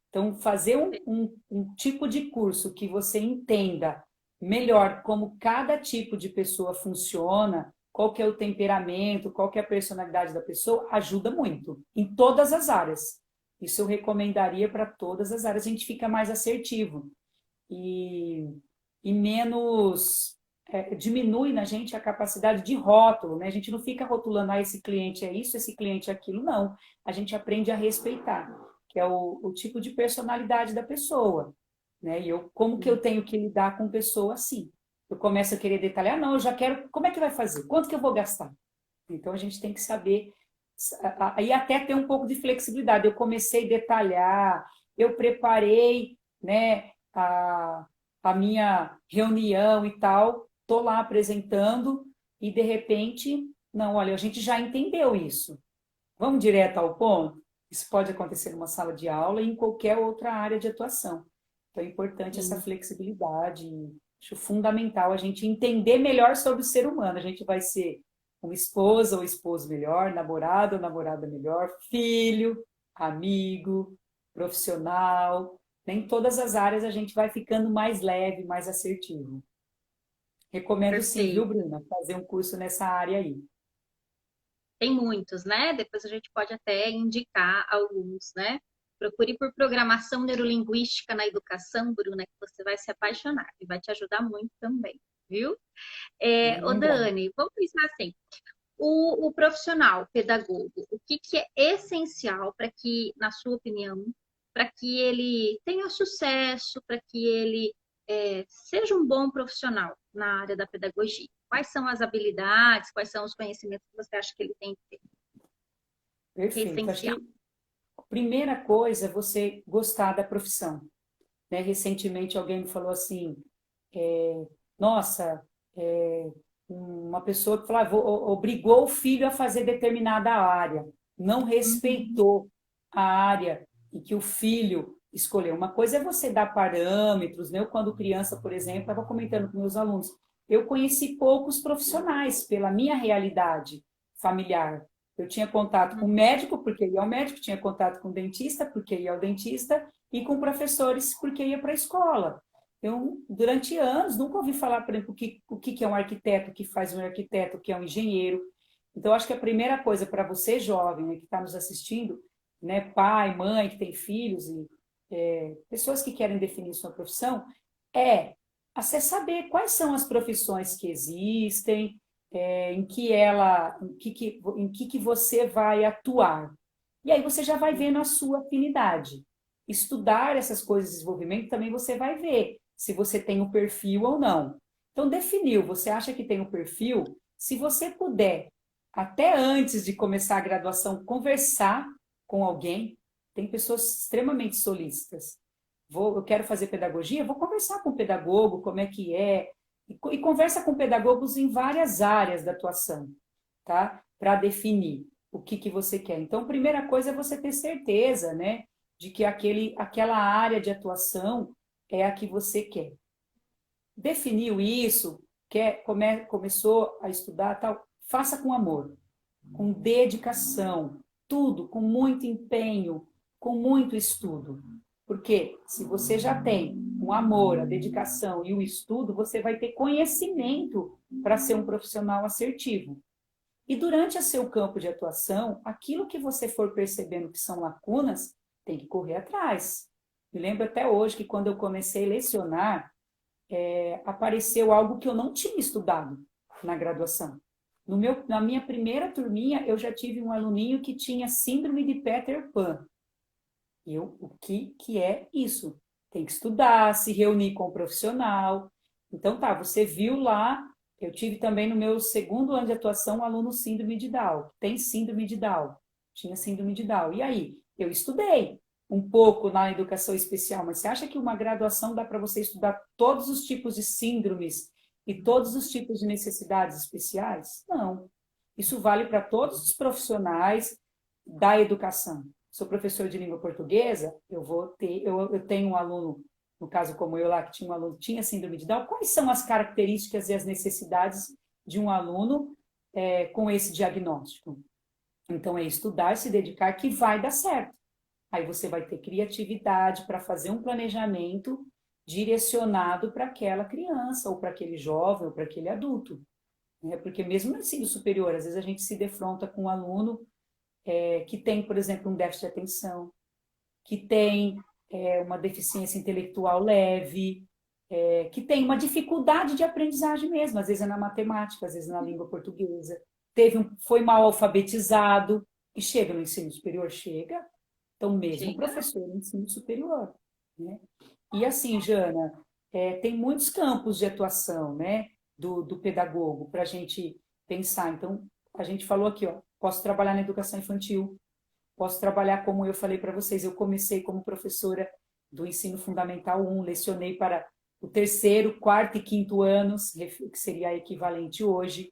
Então, fazer um tipo de curso que você entenda melhor como cada tipo de pessoa funciona, qual que é o temperamento, qual que é a personalidade da pessoa, ajuda muito, em todas as áreas. Isso eu recomendaria para todas as áreas, a gente fica mais assertivo e, e menos diminui na gente a capacidade de rótulo, né? A gente não fica rotulando, esse cliente é isso, esse cliente é aquilo, não. A gente aprende a respeitar, que é o tipo de personalidade da pessoa, né? E como que eu tenho que lidar com pessoa assim? Eu começo a querer detalhar, não, eu já quero, como é que vai fazer? Quanto que eu vou gastar? Então a gente tem que saber, aí até ter um pouco de flexibilidade. Eu comecei a detalhar, eu preparei, né, a minha reunião e tal, estou lá apresentando e de repente, não, olha, a gente já entendeu isso. Vamos direto ao ponto? Isso pode acontecer numa sala de aula e em qualquer outra área de atuação. Então é importante essa Sim, flexibilidade. Acho fundamental a gente entender melhor sobre o ser humano. A gente vai ser uma esposa ou esposo melhor, namorado ou namorada melhor, filho, amigo, profissional. Nem todas as áreas a gente vai ficando mais leve, mais assertivo. Recomendo sim, viu, perfeito. Bruna? Fazer um curso nessa área aí. Tem muitos, né? Depois a gente pode até indicar alguns, né? Procure por programação neurolinguística na educação, Bruna, que você vai se apaixonar e vai te ajudar muito também, viu? Bem Ô lembrado. Dani, vamos pensar assim: o profissional, o pedagogo, o que, que é essencial para que, na sua opinião, para que ele tenha sucesso, para que ele seja um bom profissional na área da pedagogia? Quais são as habilidades, quais são os conhecimentos que você acha que ele tem que ter? Que é Perfeito. Acho essencial. que a primeira coisa é você gostar da profissão, né? Recentemente alguém me falou assim, nossa, é, uma pessoa que falava, obrigou o filho a fazer determinada área, não Uhum. respeitou a área e que o filho escolheu. Uma coisa é você dar parâmetros, né? Eu, quando criança, por exemplo, estava comentando com meus alunos, eu conheci poucos profissionais pela minha realidade familiar. Eu tinha contato com médico, porque ia ao médico, tinha contato com dentista, porque ia ao dentista, e com professores, porque ia para a escola. Eu, durante anos, nunca ouvi falar, por exemplo, o que é um arquiteto, o que faz um arquiteto, o que é um engenheiro. Então, acho que a primeira coisa para você, jovem, né, que está nos assistindo, né, pai, mãe, que tem filhos e pessoas que querem definir sua profissão, é você saber quais são as profissões que existem, em que você vai atuar. E aí você já vai vendo a sua afinidade. Estudar essas coisas de desenvolvimento também você vai ver se você tem o perfil ou não. Então, definiu, você acha que tem o perfil? Se você puder, até antes de começar a graduação, conversar com alguém, tem pessoas extremamente solícitas. Eu quero fazer pedagogia, vou conversar com o pedagogo, como é que é, e conversa com pedagogos em várias áreas da atuação, tá? Para definir o que você quer. Então, a primeira coisa é você ter certeza, né, de que aquela área de atuação é a que você quer. Definiu isso, começou a estudar, tal, faça com amor, com dedicação, tudo com muito empenho, com muito estudo. Porque se você já tem com amor, a dedicação e o estudo, você vai ter conhecimento para ser um profissional assertivo. E durante o seu campo de atuação, aquilo que você for percebendo que são lacunas, tem que correr atrás. Me lembro até hoje que quando eu comecei a lecionar, apareceu algo que eu não tinha estudado na graduação. Na minha primeira turminha, eu já tive um aluninho que tinha síndrome de Peter Pan. O que é isso? Tem que estudar, se reunir com o profissional. Então, tá, você viu lá, eu tive também no meu segundo ano de atuação um aluno síndrome de Down. Tem síndrome de Down. Tinha síndrome de Down. E aí? Eu estudei um pouco na educação especial, mas você acha que uma graduação dá para você estudar todos os tipos de síndromes e todos os tipos de necessidades especiais? Não. Isso vale para todos os profissionais da educação. Sou professor de língua portuguesa, eu tenho um aluno, no caso como eu lá, que tinha um aluno que tinha síndrome de Down. Quais são as características e as necessidades de um aluno com esse diagnóstico? Então, é estudar, se dedicar, que vai dar certo. Aí você vai ter criatividade para fazer um planejamento direcionado para aquela criança, ou para aquele jovem, ou para aquele adulto. Porque mesmo no ensino superior, às vezes a gente se defronta com um aluno que tem, por exemplo, um déficit de atenção, que tem uma deficiência intelectual leve, que tem uma dificuldade de aprendizagem mesmo, às vezes é na matemática, às vezes na língua portuguesa, foi mal alfabetizado, e chega no ensino superior, chega, então mesmo Chega. professor no ensino superior. Né? E assim, Jana, tem muitos campos de atuação, né, do pedagogo para a gente pensar. Então, a gente falou aqui, ó, posso trabalhar na educação infantil, posso trabalhar, como eu falei para vocês, eu comecei como professora do ensino fundamental 1, lecionei para o terceiro, quarto e quinto anos, que seria equivalente hoje.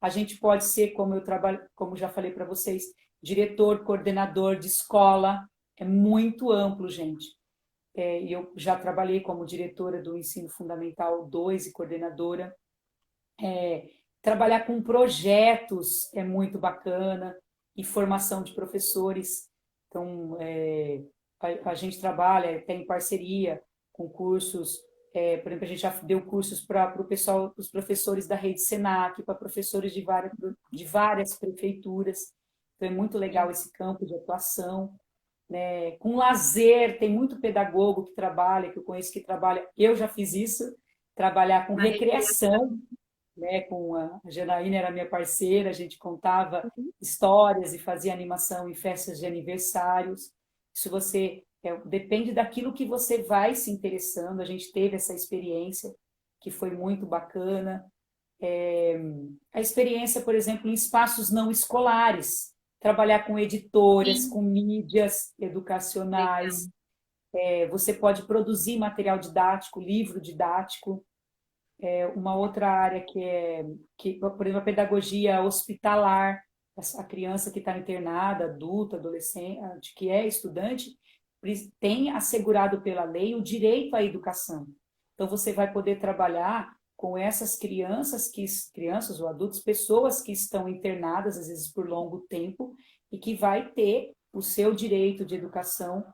A gente pode ser, como eu trabalho, como já falei para vocês, diretor, coordenador de escola, é muito amplo, gente. E eu já trabalhei como diretora do ensino fundamental 2 e coordenadora. Trabalhar com projetos é muito bacana, e formação de professores. Então, a gente trabalha, tem parceria com cursos, por exemplo, a gente já deu cursos para o pessoal, os professores da rede Senac, para professores de várias prefeituras. Então, é muito legal esse campo de atuação. Né? Com lazer, tem muito pedagogo que trabalha, que eu conheço que trabalha, eu já fiz isso, trabalhar com Na recreação. recreação, né, com a Janaína era minha parceira, a gente contava histórias e fazia animação em festas de aniversários. Isso depende daquilo que você vai se interessando. A gente teve essa experiência que foi muito bacana. A experiência, por exemplo, em espaços não escolares, trabalhar com editoras, Sim, com mídias legal. educacionais. Você pode produzir material didático, livro didático. Uma outra área por exemplo, a pedagogia hospitalar, a criança que está internada, adulta, adolescente, que é estudante, tem assegurado pela lei o direito à educação. Então, você vai poder trabalhar com essas crianças ou adultos, pessoas que estão internadas, às vezes por longo tempo, e que vai ter o seu direito de educação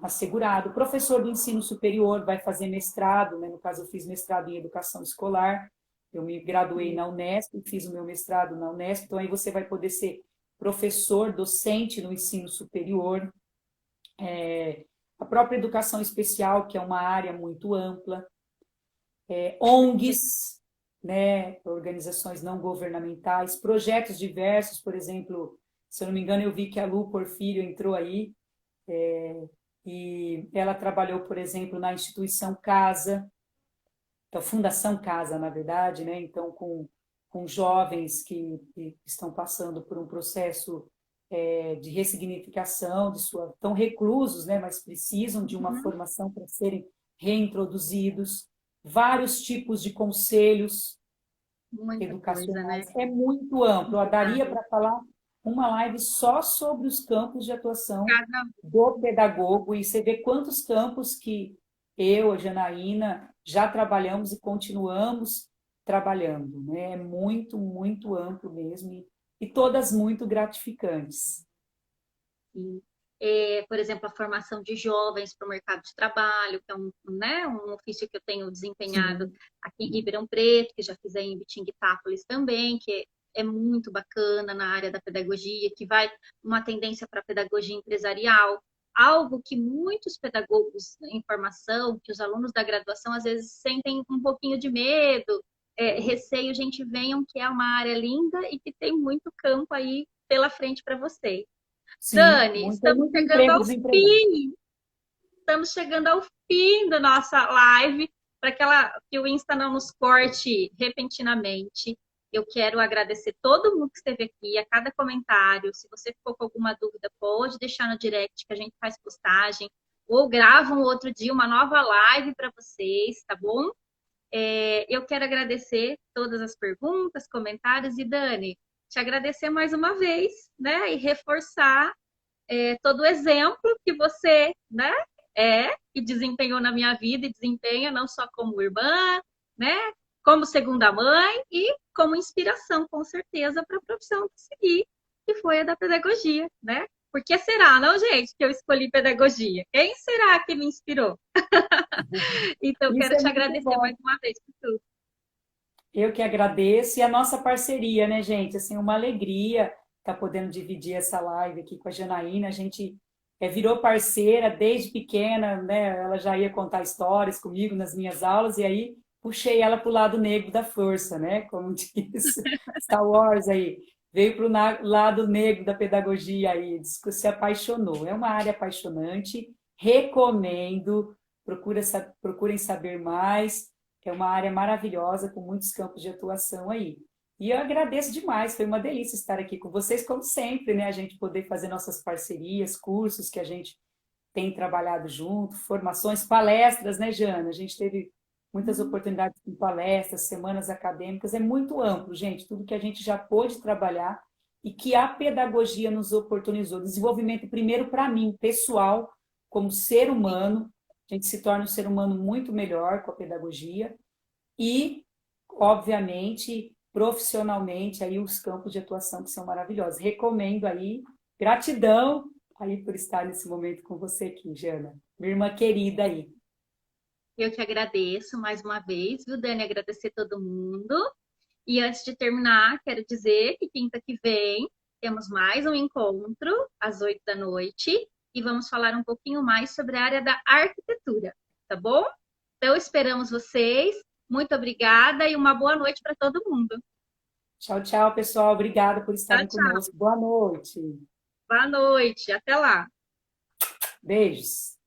assegurado. O professor do ensino superior vai fazer mestrado, né? No caso, eu fiz mestrado em educação escolar, eu me graduei na Unesp, fiz o meu mestrado na Unesp, então aí você vai poder ser professor, docente no ensino superior. A própria educação especial, que é uma área muito ampla. ONGs, né? Organizações não governamentais, projetos diversos, por exemplo, se eu não me engano, eu vi que a Lu Porfírio entrou aí, e ela trabalhou, por exemplo, na instituição Casa, então Fundação Casa, na verdade, né? Então, com jovens que estão passando por um processo de ressignificação estão reclusos, né? Mas precisam de uma Uhum. formação para serem reintroduzidos, vários tipos de conselhos Muita coisa, né? educacionais, é muito amplo. Eu daria Várias. para falar uma live só sobre os campos de atuação Cada do pedagogo, e você vê quantos campos que eu, a Janaína, já trabalhamos e continuamos trabalhando, né? É muito, muito amplo mesmo, e todas muito gratificantes. um. por exemplo, a formação de jovens para o mercado de trabalho, que é né, um ofício que eu tenho desempenhado Sim. aqui em Ribeirão Preto, que já fiz aí em Bitinguitápolis também, que é muito bacana na área da pedagogia, que vai uma tendência para a pedagogia empresarial, algo que muitos pedagogos em formação, que os alunos da graduação às vezes sentem um pouquinho de medo, receio, gente, venham que é uma área linda e que tem muito campo aí pela frente para vocês. Sim, Dani, tem estamos muito chegando emprego ao desempregado. fim. Estamos chegando ao fim da nossa live, para que o Insta não nos corte repentinamente. Eu quero agradecer todo mundo que esteve aqui, a cada comentário. Se você ficou com alguma dúvida, pode deixar no direct que a gente faz postagem. Ou grava um outro dia uma nova live para vocês, tá bom? Eu quero agradecer todas as perguntas, comentários e Dani, te agradecer mais uma vez, né? E reforçar todo o exemplo que você, né, que desempenhou na minha vida e desempenha não só como irmã, né, como segunda mãe e como inspiração, com certeza, para a profissão que segui, que foi a da pedagogia, né? Por que será, não, gente, que eu escolhi pedagogia? Quem será que me inspirou? Então, Isso quero é te muito agradecer bom. mais uma vez por tudo. Eu que agradeço. E a nossa parceria, né, gente? Assim, uma alegria estar podendo dividir essa live aqui com a Janaína. A gente virou parceira desde pequena, né? Ela já ia contar histórias comigo nas minhas aulas, e aí puxei ela para o lado negro da força, né? Como diz Star Wars aí. Veio para o lado negro da pedagogia aí, se apaixonou. É uma área apaixonante, recomendo, procurem saber mais. É uma área maravilhosa, com muitos campos de atuação aí. E eu agradeço demais, foi uma delícia estar aqui com vocês, como sempre, né? A gente poder fazer nossas parcerias, cursos que a gente tem trabalhado junto, formações, palestras, né, Jana? A gente teve muitas oportunidades com palestras, semanas acadêmicas, é muito amplo, gente, tudo que a gente já pôde trabalhar e que a pedagogia nos oportunizou. Desenvolvimento, primeiro, para mim, pessoal, como ser humano, a gente se torna um ser humano muito melhor com a pedagogia e, obviamente, profissionalmente, aí os campos de atuação que são maravilhosos. Recomendo aí, gratidão aí por estar nesse momento com você aqui, Jana. Minha irmã querida aí. Eu te agradeço mais uma vez, viu, Dani? Agradecer todo mundo. E antes de terminar, quero dizer que quinta que vem temos mais um encontro às 8 da noite e vamos falar um pouquinho mais sobre a área da arquitetura, tá bom? Então, esperamos vocês. Muito obrigada e uma boa noite para todo mundo. Tchau, tchau, pessoal. Obrigada por Tchau, estarem tchau. conosco. Boa noite. Boa noite. Até lá. Beijos.